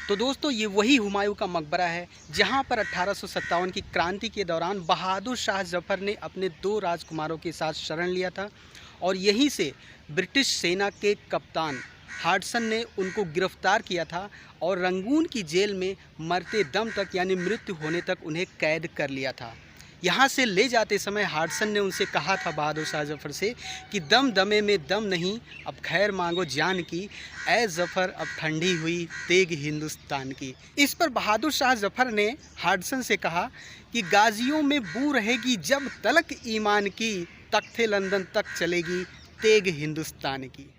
तो दोस्तों ये वही हुमायूं का मकबरा है जहाँ पर 1857 की क्रांति के दौरान बहादुर शाह जफ़र ने अपने 2 राजकुमारों के साथ शरण लिया था और यहीं से ब्रिटिश सेना के कप्तान हाडसन ने उनको गिरफ्तार किया था और रंगून की जेल में मरते दम तक यानी मृत्यु होने तक उन्हें कैद कर लिया था। यहाँ से ले जाते समय हाडसन ने उनसे कहा था बहादुर शाह जफ़र से कि दम दमे में दम नहीं, अब खैर मांगो जान की, ऐ जफ़र अब ठंडी हुई तेग हिंदुस्तान की। इस पर बहादुर शाह जफ़र ने हाडसन से कहा कि गाजियों में बू रहेगी जब तलक ईमान की, तख्ते लंदन तक चलेगी तेग हिंदुस्तान की।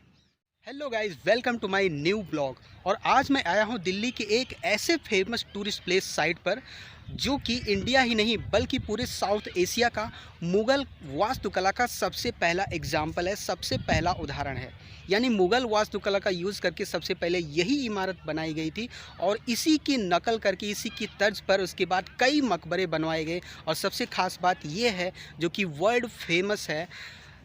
Hello guys, welcome to my new blog. और आज मैं आया हूँ दिल्ली के एक ऐसे फेमस टूरिस्ट प्लेस साइट पर जो कि इंडिया ही नहीं बल्कि पूरे साउथ एशिया का मुग़ल वास्तुकला का सबसे पहला एग्जाम्पल है, सबसे पहला उदाहरण है। यानी मुग़ल वास्तुकला का यूज़ करके सबसे पहले यही इमारत बनाई गई थी और इसी की नकल करके इसी की तर्ज पर उसके बाद कई मकबरे बनवाए गए। और सबसे ख़ास बात यह है जो कि वर्ल्ड फेमस है,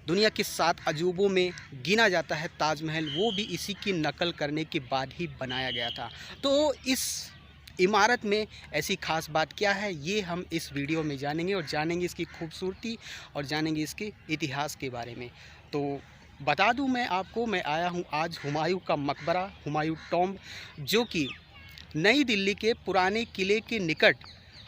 दुनिया के 7 अजूबों में गिना जाता है ताजमहल, वो भी इसी की नकल करने के बाद ही बनाया गया था। तो इस इमारत में ऐसी ख़ास बात क्या है, ये हम इस वीडियो में जानेंगे और जानेंगे इसकी खूबसूरती और जानेंगे इसके इतिहास के बारे में। तो बता दूं मैं आपको, मैं आया हूं आज हुमायूं का मकबरा, हुमायूं टॉम्ब, जो कि नई दिल्ली के पुराने किले के निकट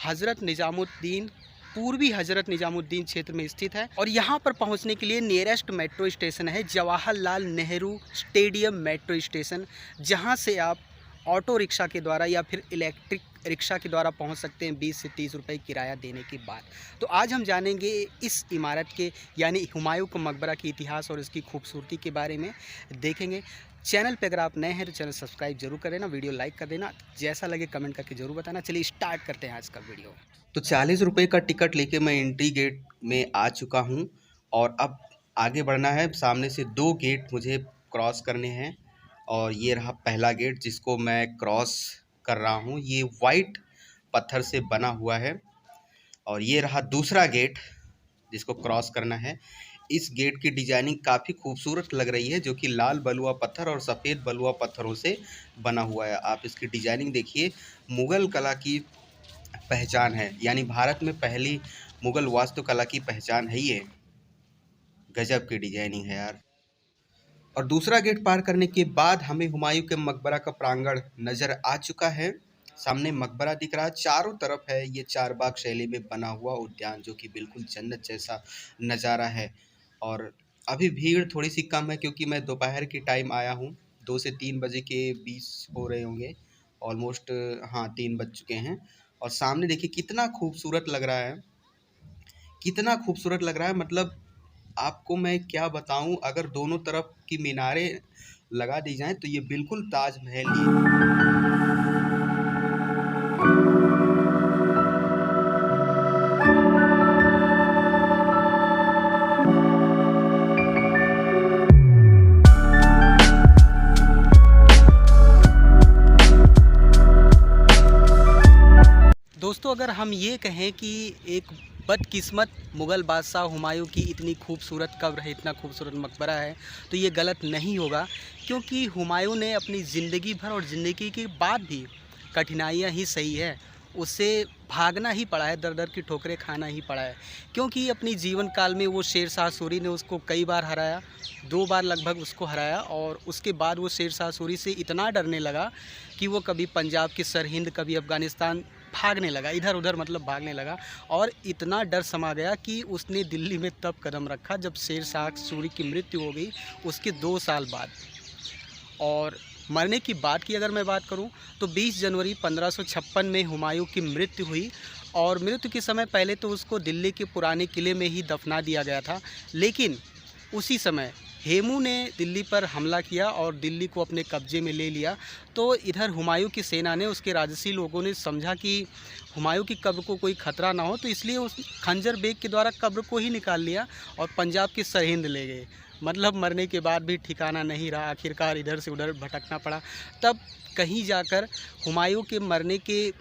हज़रत निज़ामुद्दीन, पूर्वी हज़रत निज़ामुद्दीन क्षेत्र में स्थित है। और यहाँ पर पहुँचने के लिए नियरेस्ट मेट्रो स्टेशन है Jawaharlal Nehru stadium metro station, जहाँ से आप ऑटो रिक्शा के द्वारा या फिर इलेक्ट्रिक रिक्शा के द्वारा पहुंच सकते हैं 20 से 30 रुपए किराया देने के बाद। तो आज हम जानेंगे इस इमारत के यानी हुमायूं का मकबरा के इतिहास और इसकी खूबसूरती के बारे में देखेंगे। चैनल पे अगर आप नए हैं तो चैनल सब्सक्राइब जरूर कर देना, वीडियो लाइक कर देना, जैसा लगे कमेंट करके ज़रूर बताना। चलिए स्टार्ट करते हैं आज का वीडियो। तो 40 रुपये का टिकट लेके मैं एंट्री गेट में आ चुका हूँ और अब आगे बढ़ना है। सामने से 2 गेट मुझे क्रॉस करने हैं और ये रहा पहला गेट जिसको मैं क्रॉस कर रहा हूँ। ये वाइट पत्थर से बना हुआ है और ये रहा दूसरा गेट जिसको क्रॉस करना है। इस गेट की डिजाइनिंग काफ़ी खूबसूरत लग रही है, जो कि लाल बलुआ पत्थर और सफ़ेद बलुआ पत्थरों से बना हुआ है। आप इसकी डिजाइनिंग देखिए, मुग़ल कला की पहचान है, यानी भारत में पहली मुग़ल वास्तुकला की पहचान है ये। गजब की डिजाइनिंग है यार। और दूसरा गेट पार करने के बाद हमें हुमायूं के मकबरा का प्रांगण नज़र आ चुका है। सामने मकबरा दिख रहा है, चारों तरफ है ये चारबाग शैली में बना हुआ उद्यान, जो कि बिल्कुल जन्नत जैसा नज़ारा है। और अभी भीड़ थोड़ी सी कम है क्योंकि मैं दोपहर के टाइम आया हूँ, 2 से 3 बजे के 20 हो रहे होंगे ऑलमोस्ट। हाँ, 3 बज चुके हैं। और सामने देखिए कितना खूबसूरत लग रहा है, कितना खूबसूरत लग रहा है। मतलब आपको मैं क्या बताऊं, अगर दोनों तरफ की मीनारें लगा दी जाएं तो ये बिल्कुल ताजमहल ही। दोस्तों अगर हम ये कहें कि एक बदकिस्मत मुग़ल बादशाह हुमायूं की इतनी खूबसूरत कब्र है, इतना खूबसूरत मकबरा है, तो ये गलत नहीं होगा। क्योंकि हुमायूं ने अपनी ज़िंदगी भर और ज़िंदगी के बाद भी कठिनाइयाँ ही सही है, उसे भागना ही पड़ा है, दर दर की ठोकरें खाना ही पड़ा है। क्योंकि अपनी जीवन काल में वो शेर शाह सूरी ने उसको कई बार हराया, 2 बार लगभग उसको हराया। और उसके बाद वो शेर शाह सूरी से इतना डरने लगा कि वो कभी पंजाब की सरहिंद, कभी अफ़गानिस्तान भागने लगा, इधर उधर मतलब भागने लगा। और इतना डर समा गया कि उसने दिल्ली में तब कदम रखा जब शेर शाह सूरी की मृत्यु हो गई, उसके 2 साल बाद। और मरने की बात की अगर मैं बात करूं तो 20 जनवरी 1556 में हुमायूं की मृत्यु हुई। और मृत्यु के समय पहले तो उसको दिल्ली के पुराने किले में ही दफना दिया गया था, लेकिन उसी समय हेमू ने दिल्ली पर हमला किया और दिल्ली को अपने कब्जे में ले लिया। तो इधर हुमायूं की सेना ने, उसके राजसी लोगों ने समझा कि हुमायूं की कब्र को कोई खतरा ना हो, तो इसलिए उस खंजर बेग के द्वारा कब्र को ही निकाल लिया और पंजाब की सरहिंद ले गए। मतलब मरने के बाद भी ठिकाना नहीं रहा, आखिरकार इधर से उधर भटकना पड़ा। तब कहीं जाकर हुमायूं के मरने के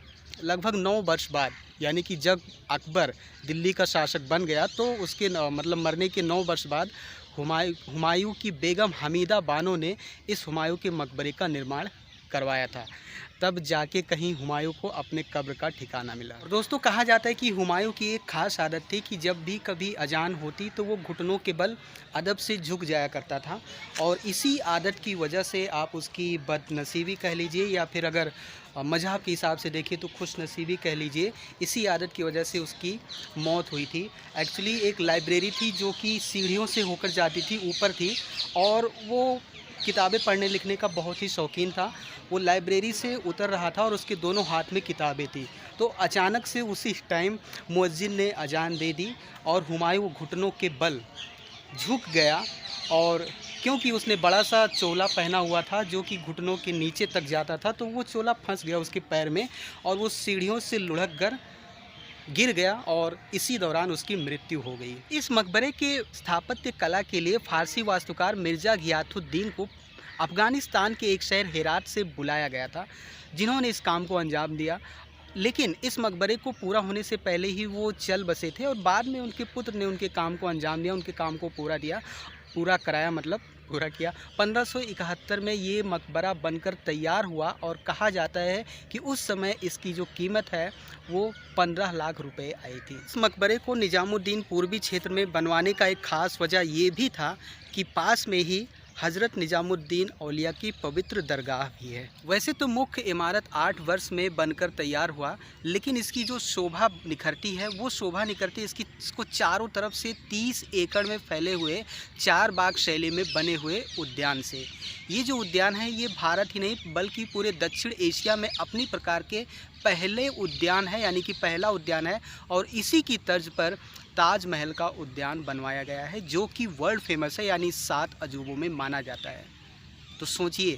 लगभग 9 वर्ष बाद, यानी कि जब अकबर दिल्ली का शासक बन गया, तो उसके मतलब मरने के 9 वर्ष बाद हुमायूं की बेगम हमीदा बानो ने इस हुमायूं के मकबरे का निर्माण करवाया था, तब जाके कहीं हुमायूं को अपने कब्र का ठिकाना मिला। और दोस्तों, कहा जाता है कि हुमायूं की एक खास आदत थी कि जब भी कभी अजान होती तो वो घुटनों के बल अदब से झुक जाया करता था, और इसी आदत की वजह से आप उसकी बदनसीबी कह लीजिए या फिर अगर मज़हब के हिसाब से देखें तो खुशनसीबी कह लीजिए, इसी आदत की वजह से उसकी मौत हुई थी। एक्चुअली एक लाइब्रेरी थी जो कि सीढ़ियों से होकर जाती थी, ऊपर थी, और वो किताबें पढ़ने लिखने का बहुत ही शौकीन था। वो लाइब्रेरी से उतर रहा था और उसके दोनों हाथ में किताबें थी, तो अचानक से उसी टाइम मुअज्जिन ने अजान दे दी और हुमायूं घुटनों के बल झुक गया। और क्योंकि उसने बड़ा सा चोला पहना हुआ था जो कि घुटनों के नीचे तक जाता था, तो वो चोला फंस गया उसके पैर में और वो सीढ़ियों से लुढ़क कर गिर गया और इसी दौरान उसकी मृत्यु हो गई। इस मकबरे के स्थापत्य कला के लिए फारसी वास्तुकार मिर्ज़ा घियाथुद्दीन को अफ़गानिस्तान के एक शहर हेरात से बुलाया गया था, जिन्होंने इस काम को अंजाम दिया। लेकिन इस मकबरे को पूरा होने से पहले ही वो चल बसे थे और बाद में उनके पुत्र ने उनके काम को अंजाम दिया, उनके काम को पूरा कराया, मतलब पूरा किया। 1571 में ये मकबरा बनकर तैयार हुआ और कहा जाता है कि उस समय इसकी जो कीमत है वो 15 लाख रुपए आई थी। इस मकबरे को निजामुद्दीन पूर्वी क्षेत्र में बनवाने का एक ख़ास वजह ये भी था कि पास में ही हज़रत निजामुद्दीन औलिया की पवित्र दरगाह भी है। वैसे तो मुख्य इमारत 8 वर्ष में बनकर तैयार हुआ, लेकिन इसकी जो शोभा निखरती है वो शोभा निखरती है इसको चारों तरफ से 30 एकड़ में फैले हुए 4 बाग शैली में बने हुए उद्यान से। ये जो उद्यान है ये भारत ही नहीं बल्कि पूरे दक्षिण एशिया में अपनी प्रकार के पहले उद्यान है, यानी कि पहला उद्यान है। और इसी की तर्ज पर ताजमहल का उद्यान बनवाया गया है जो कि वर्ल्ड फेमस है, यानी 7 अजूबों में माना जाता है। तो सोचिए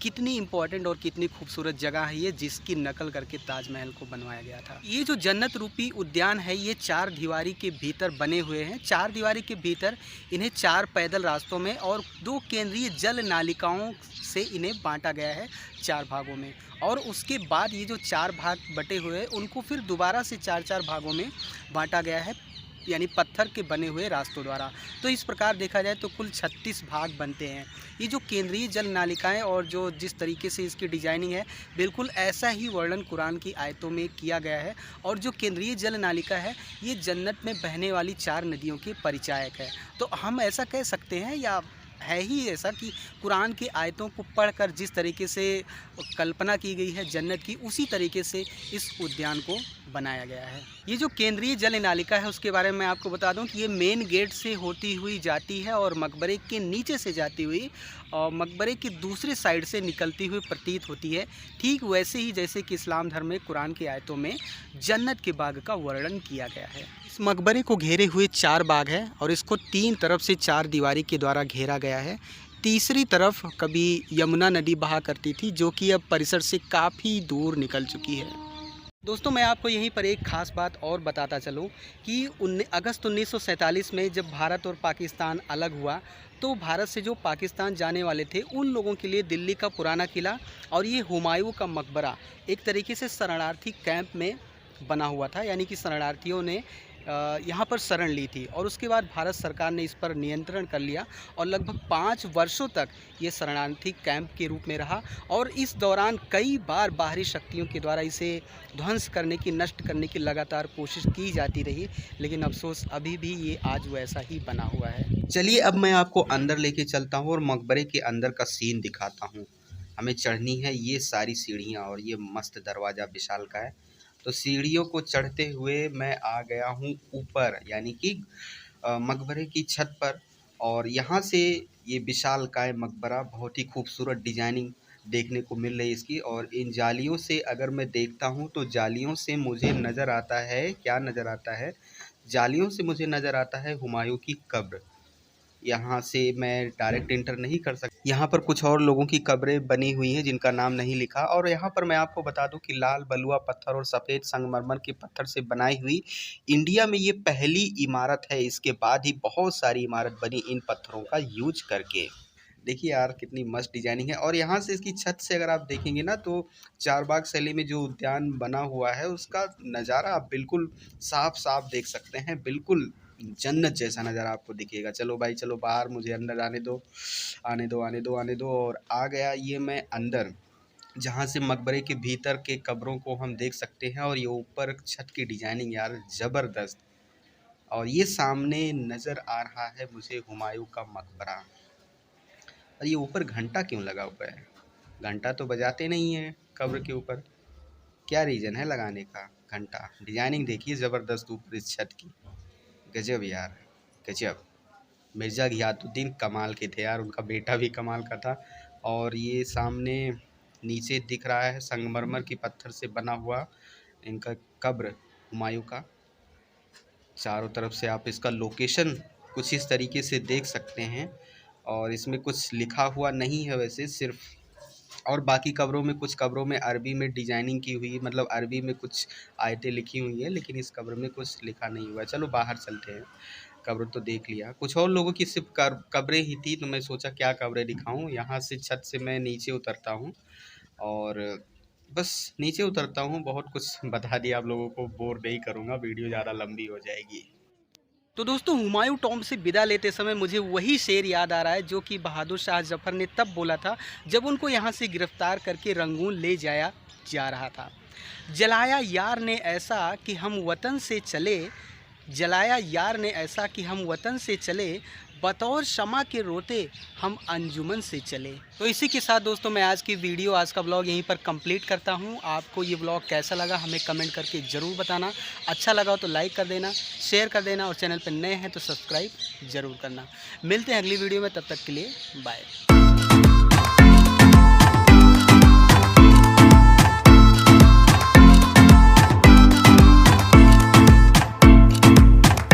कितनी इम्पोर्टेंट और कितनी खूबसूरत जगह है ये, जिसकी नकल करके ताजमहल को बनवाया गया था। ये जो जन्नत रूपी उद्यान है ये 4 दीवारी के भीतर बने हुए हैं। 4 दीवारी के भीतर इन्हें 4 पैदल रास्तों में और 2 केंद्रीय जल नालिकाओं से इन्हें बांटा गया है 4 भागों में। और उसके बाद ये जो 4 भाग बटे हुए हैं उनको फिर दोबारा से 4-4 भागों में बांटा गया है, यानी पत्थर के बने हुए रास्तों द्वारा। तो इस प्रकार देखा जाए तो कुल 36 भाग बनते हैं। ये जो केंद्रीय जल नालिकाएं और जो जिस तरीके से इसकी डिजाइनिंग है, बिल्कुल ऐसा ही वर्णन कुरान की आयतों में किया गया है। और जो केंद्रीय जल नालिका है ये जन्नत में बहने वाली 4 नदियों के परिचायक है। तो हम ऐसा कह सकते हैं या है ही ऐसा कि कुरान की आयतों को पढ़कर जिस तरीके से कल्पना की गई है जन्नत की, उसी तरीके से इस उद्यान को बनाया गया है। ये जो केंद्रीय जल नालिका है उसके बारे में आपको बता दूं कि ये मेन गेट से होती हुई जाती है और मकबरे के नीचे से जाती हुई और मकबरे की दूसरी साइड से निकलती हुई प्रतीत होती है। ठीक वैसे ही जैसे कि इस्लाम धर्म में कुरान की आयतों में जन्नत के बाग का वर्णन किया गया है। इस मकबरे को घेरे हुए 4 बाग है और इसको 3 तरफ से 4 दीवारी के द्वारा घेरा गया है। तीसरी तरफ कभी यमुना नदी बहा करती थी जो कि अब परिसर से काफ़ी दूर निकल चुकी है। दोस्तों, मैं आपको यहीं पर एक ख़ास बात और बताता चलूं कि अगस्त 1947 में जब भारत और पाकिस्तान अलग हुआ तो भारत से जो पाकिस्तान जाने वाले थे उन लोगों के लिए दिल्ली का पुराना किला और ये हुमायूं का मकबरा एक तरीके से शरणार्थी कैंप में बना हुआ था, यानी कि शरणार्थियों ने यहाँ पर शरण ली थी और उसके बाद भारत सरकार ने इस पर नियंत्रण कर लिया और लगभग 5 वर्षों तक ये शरणार्थी कैंप के रूप में रहा। और इस दौरान कई बार बाहरी शक्तियों के द्वारा इसे ध्वंस करने की, नष्ट करने की लगातार कोशिश की जाती रही, लेकिन अफसोस अभी भी ये आज वैसा ही बना हुआ है। चलिए अब मैं आपको अंदर लेके चलता हूँ और मकबरे के अंदर का सीन दिखाता हूँ। हमें चढ़नी है ये सारी सीढ़ियाँ और ये मस्त दरवाज़ा विशाल का है। तो सीढ़ियों को चढ़ते हुए मैं आ गया हूँ ऊपर, यानी कि मकबरे की छत पर। और यहाँ से ये विशालकाय मकबरा, बहुत ही खूबसूरत डिजाइनिंग देखने को मिल रही है इसकी। और इन जालियों से अगर मैं देखता हूँ तो जालियों से मुझे नज़र आता है, क्या नज़र आता है, जालियों से मुझे नज़र आता है हुमायूं की कब्र। यहाँ से मैं डायरेक्ट इंटर नहीं कर सकता। यहाँ पर कुछ और लोगों की कब्रें बनी हुई हैं जिनका नाम नहीं लिखा। और यहाँ पर मैं आपको बता दूं कि लाल बलुआ पत्थर और सफ़ेद संगमरमर के पत्थर से बनाई हुई इंडिया में ये पहली इमारत है। इसके बाद ही बहुत सारी इमारत बनी इन पत्थरों का यूज करके। देखिए यार कितनी मस्त डिजाइनिंग है। और यहाँ से इसकी छत से अगर आप देखेंगे ना तो चारबाग शैली में जो उद्यान बना हुआ है उसका नज़ारा आप बिल्कुल साफ साफ देख सकते हैं। बिल्कुल जन्नत जैसा नज़ारा आपको दिखेगा। चलो भाई चलो बाहर, मुझे अंदर आने दो, आने दो, आने दो, आने दो। और आ गया ये मैं अंदर। जहाँ से मकबरे के भीतर के कब्रों को हम देख सकते हैं। और ये ऊपर छत की डिजाइनिंग यार ज़बरदस्त। और ये सामने नज़र आ रहा है मुझे हुमायूं का मकबरा। और ये ऊपर घंटा क्यों लगा हुआ है? घंटा तो बजाते नहीं हैं कब्र के ऊपर, क्या रीज़न है लगाने का घंटा? डिजाइनिंग देखिए ज़बरदस्त ऊपर इस छत की, गजब यार गजब। मिर्ज़ा घियाथुद्दीन कमाल के थे यार, उनका बेटा भी कमाल का था। और ये सामने नीचे दिख रहा है संगमरमर की पत्थर से बना हुआ इनका कब्र हुमायूं का। चारों तरफ से आप इसका लोकेशन कुछ इस तरीके से देख सकते हैं। और इसमें कुछ लिखा हुआ नहीं है वैसे, सिर्फ और बाकी कब्रों में, कुछ कब्रों में अरबी में डिजाइनिंग की हुई, मतलब अरबी में कुछ आयतें लिखी हुई हैं, लेकिन इस कब्र में कुछ लिखा नहीं हुआ है। चलो बाहर चलते हैं, कब्र तो देख लिया, कुछ और लोगों की सिर्फ कब्रें ही थी, तो मैं सोचा क्या कब्रें दिखाऊं। यहाँ से छत से मैं नीचे उतरता हूँ और बस नीचे उतरता हूँ, बहुत कुछ बता दिया आप लोगों को, बोर नहीं करूँगा, वीडियो ज़्यादा लंबी हो जाएगी। तो दोस्तों हुमायूं टॉम्ब से विदा लेते समय मुझे वही शेर याद आ रहा है जो कि बहादुर शाह जफ़र ने तब बोला था जब उनको यहाँ से गिरफ्तार करके रंगून ले जाया जा रहा था। जलाया यार ने ऐसा कि हम वतन से चले, जलाया यार ने ऐसा कि हम वतन से चले, बतौर शमा के रोते हम अंजुमन से चले। तो इसी के साथ दोस्तों मैं आज की वीडियो, आज का ब्लॉग यहीं पर कंप्लीट करता हूं। आपको ये ब्लॉग कैसा लगा हमें कमेंट करके ज़रूर बताना। अच्छा लगा हो तो लाइक कर देना, शेयर कर देना और चैनल पर नए हैं तो सब्सक्राइब ज़रूर करना। मिलते हैं अगली वीडियो में, तब तक के लिए बाय।